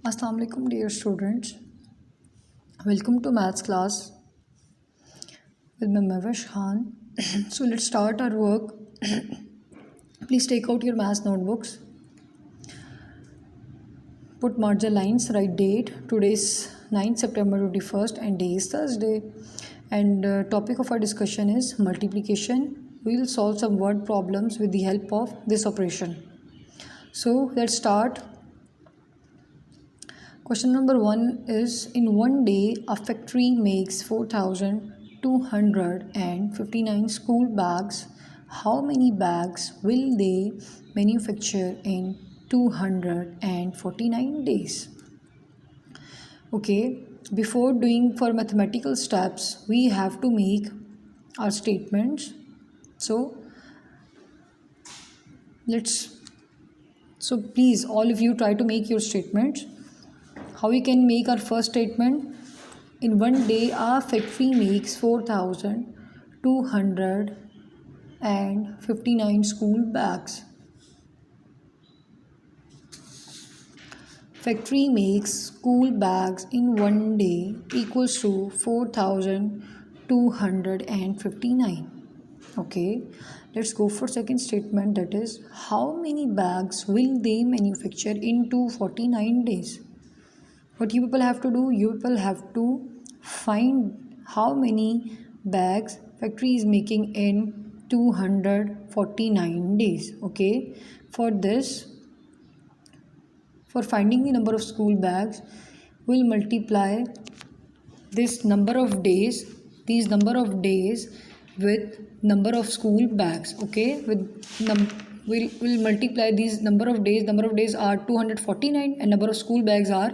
Assalamu alaikum dear students. Welcome to maths class with Mehvesh Khan. So let's start our work. Please take out your maths notebooks. Put margin lines, write date. Today is 9th September 21st and day is Thursday. And topic of our discussion is multiplication. We will solve some word problems with the help of this operation. So let's start. Question number 1 is, in one day a factory makes 4,259 school bags. How many bags will they manufacture in 249 days? Okay, before doing for mathematical steps, we have to make our statements. So please all of you try to make your statements. How we can make our first statement? In one day, a factory makes 4,259 school bags. Factory makes school bags in one day equals to 4,259. Okay, let's go for second statement, that is, how many bags will they manufacture in 249 days? What you people have to do? You people have to find how many bags factory is making in 249 days. Okay, for this, for finding the number of school bags, we'll multiply this number of days, these number of days with number of school bags. Okay, we'll multiply these number of days. Number of days are 249 and number of school bags are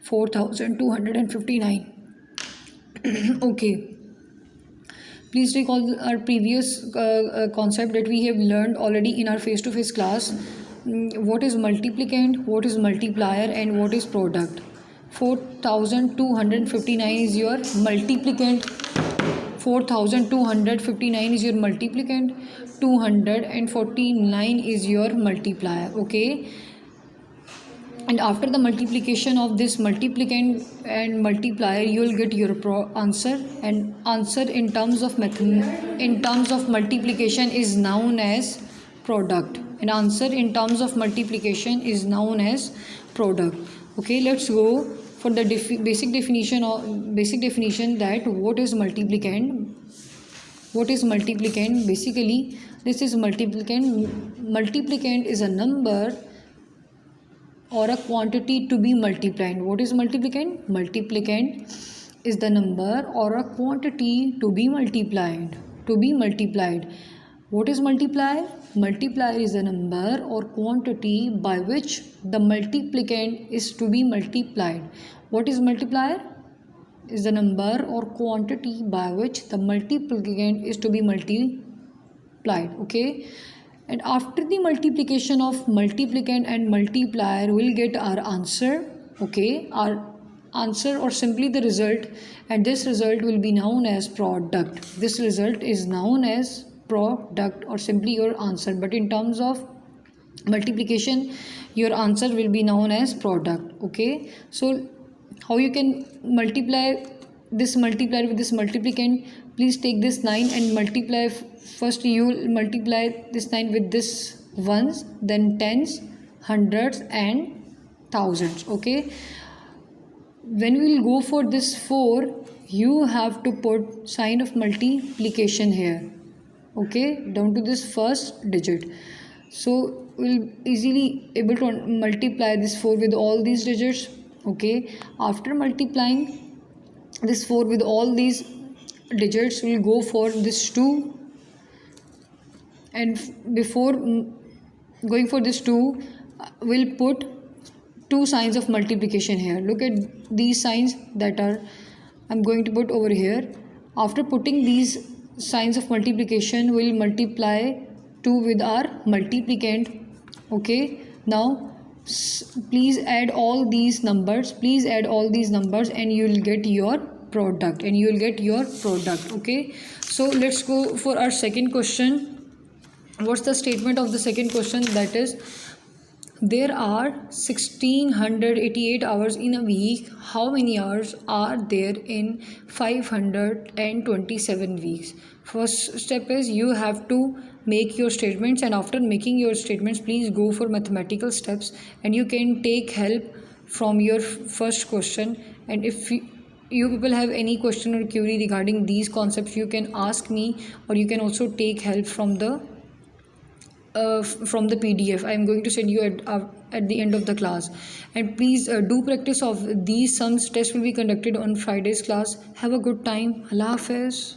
4,259. Okay, please recall our previous concept that we have learned already in our face-to-face class. What is multiplicand, what is multiplier, and what is product. 4,259 is your multiplicand. 4,259 is your multiplicand. 249 is your multiplier. Okay, and after the multiplication of this multiplicand and multiplier, you will get your answer, and answer in terms of multiplication is known as product, and answer in terms of multiplication is known as product. Okay, let's go for the basic definition that what is multiplicand. What is multiplicand? Basically, this is multiplicand. Multiplicand is a number or a quantity to be multiplied. What is multiplicand? Multiplicand is the number or a quantity to be multiplied. What is multiplier? Multiplier is a number or quantity by which the multiplicand is to be multiplied. What is multiplier? Is the number or quantity by which the multiplicand is to be multiplied. Okay, and after the multiplication of multiplicand and multiplier, we'll get our answer. Okay, our answer or simply the result, and this result will be known as product. This result is known as product or simply your answer, but in terms of multiplication, your answer will be known as product. Okay, so how you can multiply this multiplier with this multiplicand? Please take this 9 and multiply. First you will multiply this 9 with this ones, then tens, hundreds and thousands. Okay, when we will go for this 4, you have to put sign of multiplication here. Okay, down to this first digit. So we'll easily able to multiply this 4 with all these digits. Okay, after multiplying this 4 with all these digits, we'll go for this 2, and before going for this 2, we'll put 2 signs of multiplication here. Look at these signs that are I'm going to put over here. After putting these signs of multiplication, we'll multiply 2 with our multiplicand. Okay, now please add all these numbers, and you will get your product, Okay, so let's go for our second question. What's the statement of the second question? That is, There are 1688 hours in a week. How many hours are there in 527 weeks? First step is you have to make your statements, and after making your statements, please go for mathematical steps, and you can take help from your first question. And if you people have any question or query regarding these concepts, you can ask me, or you can also take help from the PDF. I am going to send you at the end of the class. And please do practice of these sums. Test will be conducted on Friday's class. Have a good time. Allah Hafiz.